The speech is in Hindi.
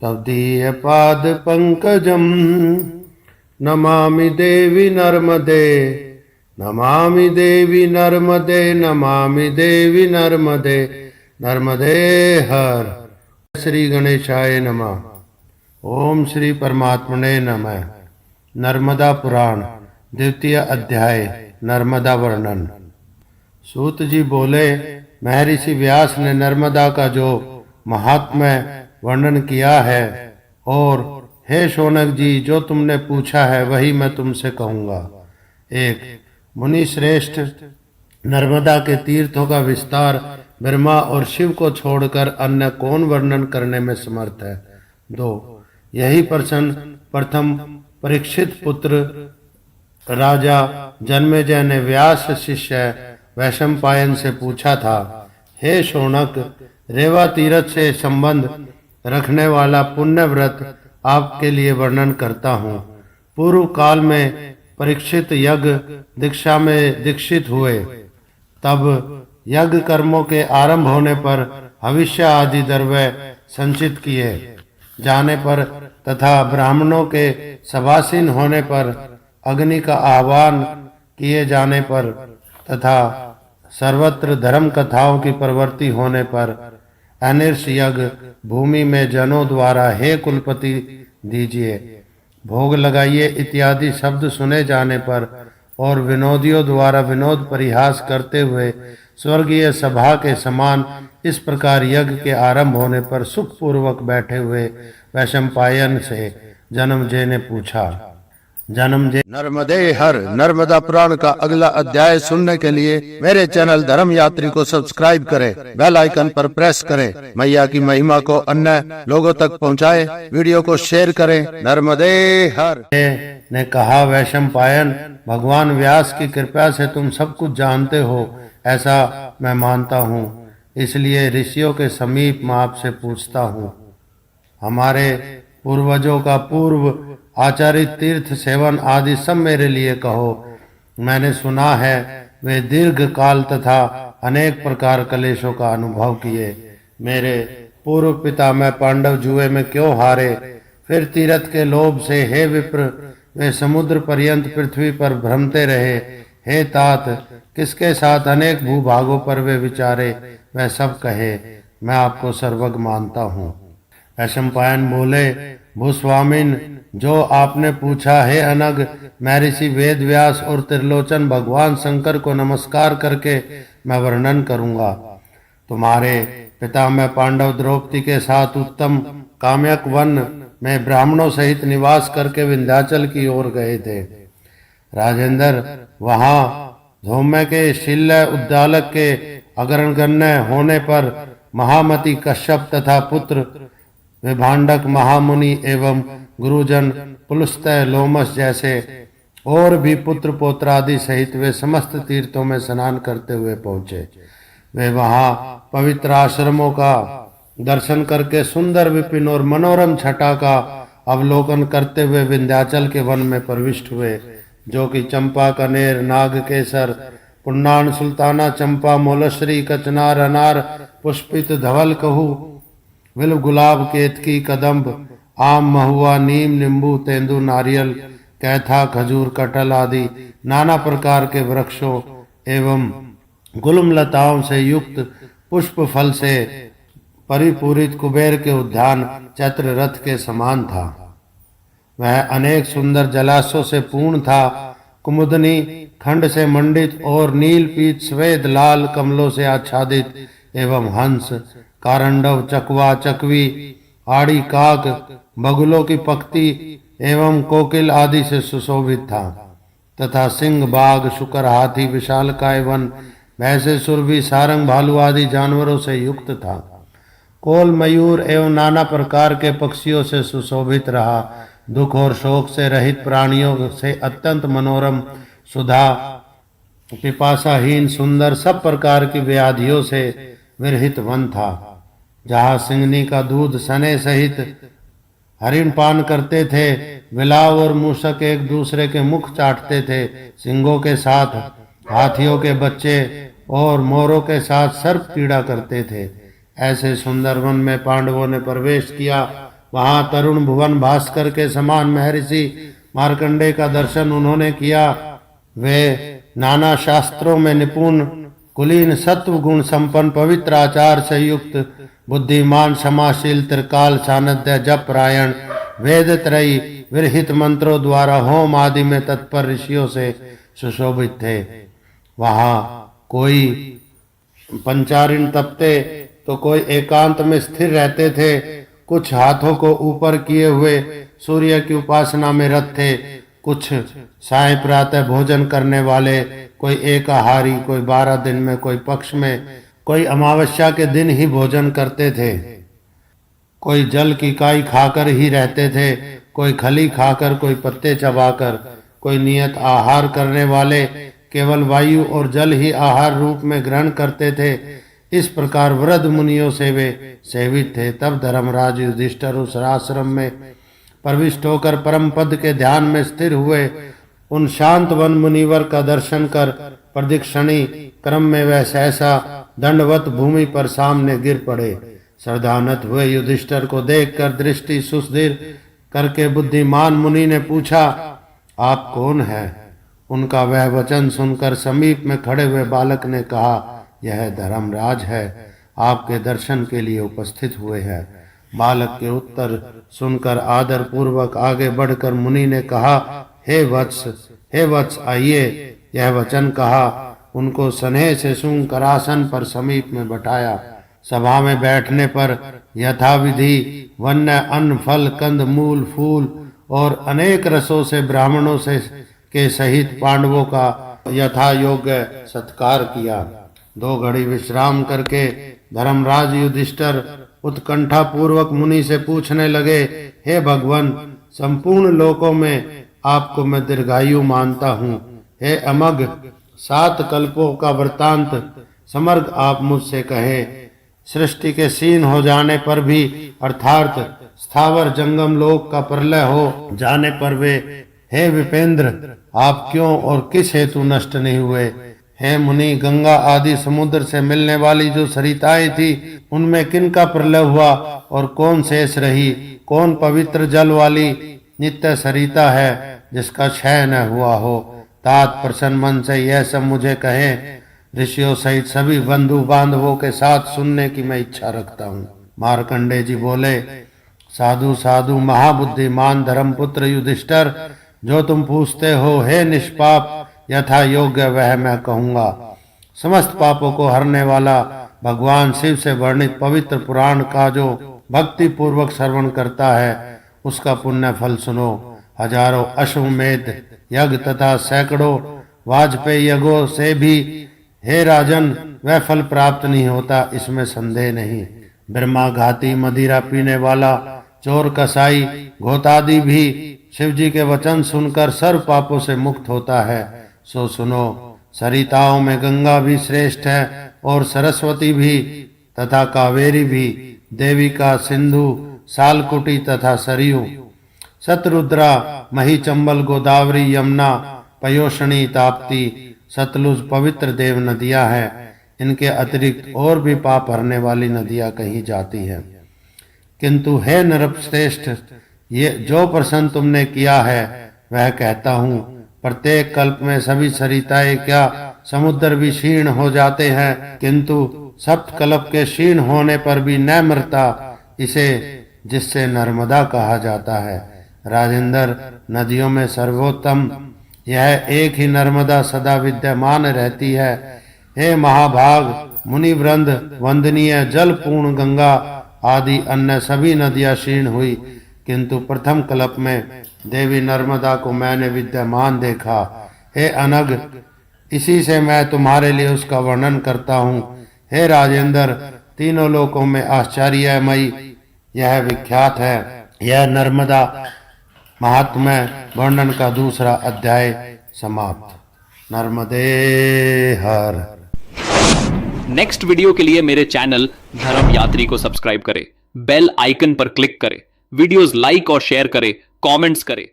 तव दीय पाद पंकजम। नमामि देवी नर्मदे, नमामि देवी नर्मदे, नमामि देवी नर्मदे, नर्मदे हर। श्री गणेशाय नमः। ओम श्री परमात्मने नमः। नर्मदा पुराण द्वितीय अध्याय नर्मदा वर्णन। सूत जी बोले, महर्षि व्यास ने नर्मदा का जो महात्म्य वर्णन किया है और हे शौनक जी जो तुमने पूछा है वही मैं तुमसे कहूँगा। एक, मुनि श्रेष्ठ, नर्मदा के तीर्थों का विस्तार ब्रह्मा और शिव को छोड़कर अन्य कौन वर्णन करने में समर्थ है। दो, यही प्रथम परीक्षित पुत्र राजा जन्मेजय ने व्यास शिष्य वैशंपायन से पूछा था, हे शौनक, रेवा तीर्थ से संबंध रखने वाला पुण्य व्रत आपके लिए वर्णन करता हूँ। पूर्व काल में परीक्षित यज्ञ दीक्षा में दीक्षित हुए, तब यज्ञ कर्मों के आरंभ होने पर हविष्य आदि द्रव्य संचित किए जाने पर तथा ब्राह्मणों के सभासीन होने पर, अग्नि का आह्वान किए जाने पर तथा सर्वत्र धर्म कथाओं की प्रवृत्ति होने पर, अनिर्ष यज्ञ भूमि में जनों द्वारा हे कुलपति दीजिए, भोग लगाइए इत्यादि शब्द सुने जाने पर और विनोदियों द्वारा विनोद परिहास करते हुए स्वर्गीय सभा के समान इस प्रकार यज्ञ के आरंभ होने पर सुखपूर्वक बैठे हुए वैशंपायन से जन्मेजय ने पूछा। जन्मेजय, नर्मदे हर। नर्मदा पुराण का अगला अध्याय सुनने के लिए मेरे चैनल धर्म यात्री को सब्सक्राइब करें, बेल आइकन पर प्रेस करें, मैया की महिमा को अन्य लोगों तक पहुंचाएं, वीडियो को शेयर करें। नर्मदे हर ने कहा, वैशंपायन, भगवान व्यास की कृपा से तुम सब कुछ जानते हो ऐसा मैं मानता हूँ, इसलिए ऋषियों के समीप मैं आपसे पूछता हूँ। हमारे पूर्वजों का पूर्व आचारित तीर्थ सेवन आदि सब मेरे लिए कहो। मैंने सुना है वे दीर्घ काल तथा अनेक प्रकार कलेशों का अनुभव किए। मेरे पूर्व पिता मैं पांडव जुए में क्यों हारे, फिर तीर्थ के लोभ से हे विप्र वे समुद्र पर्यंत पृथ्वी पर भ्रमते रहे। हे तात, किसके साथ अनेक भूभागों पर वे विचारे, वह सब कहे, मैं आपको सर्वज्ञ मानता हूँ। वैशंपायन बोले, भूस्वामिन, जो आपने पूछा है अनग, महर्षि वेद व्यास और त्रिलोचन भगवान शंकर को नमस्कार करके मैं वर्णन करूंगा। तुम्हारे पितामह पांडव द्रौपदी के साथ उत्तम काम्यक वन में ब्राह्मणों सहित निवास करके विंध्याचल की ओर गए थे। राजेंद्र, वहां धौम्य के शिल्य उद्दालक के अग्रगण्य होने पर महामति कश्यप तथा पुत्र विभांडक महामुनि एवं गुरुजन पुलस्त्य लोमस जैसे और भी पुत्र पौत्रादि सहित वे समस्त तीर्थों में स्नान करते हुए पहुंचे। वे वहां पवित्र आश्रमों का दर्शन करके सुंदर विपिन और मनोरम छटा का अवलोकन करते हुए विंध्याचल के वन में प्रविष्ट हुए, जो कि चंपा, कनेर, नाग केसर, पुन्नान, सुल्ताना चंपा, मोलश्री, कचनार, अनार, पुष्पित, धवल कहू, विल्व, गुलाब, केतकी, कदम्ब, आम, महुआ, नीम, नींबू, तेंदु, नारियल, कैथा, खजूर, कटहल आदि नाना प्रकार के वृक्षों एवं गुलम लताओं से युक्त पुष्प फल से परिपूरित कुबेर के उद्यान चैत्र रथ के समान था। वह अनेक सुंदर जलाशयों से पूर्ण था। कुमुदनी खंड से मंडित और नील पीत श्वेत लाल कमलों से आच्छादित एवं हंस, कारंडव, चकवा, चकवी, आड़ी, काक, बगुलों की पक्ति एवं कोकिल आदि से सुशोभित था तथा सिंह, बाघ, शुकर, हाथी, विशालकाय वन, भैंसे, सुरभि, सारंग, भालू आदि जानवरों से युक्त था। कोल, मयूर एवं नाना प्रकार के पक्षियों से सुशोभित रहा। दुख और शोक से रहित प्राणियों से अत्यंत मनोरम, सुधा पिपासाहीन, सुंदर, सब प्रकार की व्याधियों से विरहित वन था, जहाँ सिंगनी का दूध सने सहित हरिण पान करते थे। बिलाव और मूषक एक दूसरे के मुख चाटते थे। सिंहों के साथ हाथियों के बच्चे और मोरों के साथ सर्प पीड़ा करते थे। ऐसे सुंदर वन में पांडवों ने प्रवेश किया। वहां तरुण भुवन भास्कर के समान महर्षि मार्कंडेय का दर्शन उन्होंने किया। वे नाना शास्त्रों में निपुण, कुलीन, सत्व गुण संपन्न, पवित्र आचार से युक्त, बुद्धिमान, क्षमाशील, त्रिकाल सानध्य, जप रायण, वेद त्रयी, विरहित मंत्रों द्वारा होम आदि में तत्पर ऋषियों से सुशोभित थे। वहां कोई पंचारिण तपते तो कोई एकांत में स्थिर रहते थे। कुछ हाथों को ऊपर किए हुए सूर्य की उपासना में रत थे। कुछ साय प्रातः भोजन करने वाले, कोई एकाहारी, कोई 12 दिन में, कोई पक्ष में, कोई अमावस्या के दिन ही भोजन करते थे। कोई जल की काई खाकर ही रहते थे, कोई खली खाकर, कोई पत्ते चबाकर। कोई नियत आहार करने वाले केवल वायु और जल ही आहार रूप में ग्रहण करते थे। इस प्रकार वृद्ध मुनियों से वे सेवित थे। तब धर्मराज युधिष्ठिर उस आश्रम में प्रविष्ट होकर परम पद के ध्यान में स्थिर हुए। उन शांत वन मुनिवर का दर्शन कर प्रदक्षिणी क्रम में वह सहसा दंडवत भूमि पर सामने गिर पड़े। श्रद्धान्वित हुए युधिष्ठिर को देखकर दृष्टि सुस्थिर करके बुद्धिमान मुनि ने पूछा, आप कौन हैं? उनका वह वचन सुनकर समीप में खड़े हुए बालक ने कहा, यह धर्मराज है, आपके दर्शन के लिए उपस्थित हुए हैं। बालक के उत्तर सुनकर आदर पूर्वक आगे बढ़कर मुनि ने कहा, हे वत्स आइए। यह वचन कहा, उनको स्नेह से सूंघ कर आसन पर समीप में बैठाया। सभा में बैठने पर यथाविधि वन्य अन्न, फल, कंद, मूल, फूल और अनेक रसों से ब्राह्मणों से के सहित पांडवों का यथा योग्य सत्कार किया। 2 घड़ी विश्राम करके धर्मराज युधिष्ठिर उत्कंठा पूर्वक मुनि से पूछने लगे, हे भगवान, संपूर्ण लोकों में आपको मैं दीर्घायु मानता हूँ। हे अमग, 7 कल्पों का वृतांत समर्ग आप मुझसे कहें। सृष्टि के क्षीण हो जाने पर भी, अर्थात स्थावर जंगम लोक का प्रलय हो जाने पर वे, हे विपेंद्र, आप क्यों और किस हेतु नष्ट नहीं हुए? हे मुनि, गंगा आदि समुद्र से मिलने वाली जो सरिताएं थी, उनमें किनका प्रलय हुआ और कौन शेष रही? कौन पवित्र जल वाली नित्य सरिता है जिसका क्षय न हुआ हो? तात प्रसन्न मन से यह सब मुझे कहें। ऋषियों सहित सभी बंधु बांधवों के साथ सुनने की मैं इच्छा रखता हूँ। मार्कंडेय जी बोले, साधु साधु महाबुद्धिमान धर्मपुत्र युधिष्ठिर, जो तुम पूछते हो, हे निष्पाप, यथा योग्य वह मैं कहूँगा। समस्त पापों को हरने वाला भगवान शिव से वर्णित पवित्र पुराण का जो भक्ति पूर्वक श्रवण करता है, उसका पुण्य फल सुनो। हजारों अश्वमेध यज्ञ तथा सैकड़ों वाजपेयी यज्ञों से भी, हे राजन, वह फल प्राप्त नहीं होता, इसमें संदेह नहीं। ब्रह्मा घाती, मदिरा पीने वाला, चोर, कसाई, घोतादि भी शिव जी के वचन सुनकर सर्व पापों से मुक्त होता है। सो सुनो, सरिताओं में गंगा भी श्रेष्ठ है और सरस्वती भी तथा कावेरी भी, देविका, सिंधु, सालकुटी तथा सरयू, शतरुद्रा, मही, चंबल, गोदावरी, यमुना, पयोषणी, ताप्ती, सतलुज पवित्र देव नदियां हैं। इनके अतिरिक्त और भी पाप हरने वाली नदियां कही जाती हैं। किंतु हे नरश्रेष्ठ, ये जो प्रश्न तुमने किया है वह कहता हूँ। प्रत्येक कल्प में सभी सरिताएं क्या समुद्र भी क्षीण हो जाते हैं, किंतु सप्त कल्प के क्षीण होने पर भी न मरता, इसे जिससे नर्मदा कहा जाता है। राजेंद्र, नदियों में सर्वोत्तम यह एक ही नर्मदा सदा विद्यमान रहती है। हे महाभाग मुनिवृंद, वंदनीय जल पूर्ण गंगा आदि अन्य सभी नदियां क्षीण हुई, किंतु प्रथम कल्प में देवी नर्मदा को मैंने विद्यमान देखा। हे अनग, इसी से मैं तुम्हारे लिए उसका वर्णन करता हूँ। हे राजेंद्र, तीनों लोकों में आश्चर्यमयी यह विख्यात है। यह नर्मदा महात्म्य वर्णन का दूसरा अध्याय समाप्त। नर्मदे हर। नेक्स्ट वीडियो के लिए मेरे चैनल धर्म यात्री को सब्सक्राइब करें, बेल आइकन पर क्लिक करें, वीडियोस लाइक और शेयर करें, कमेंट्स करें।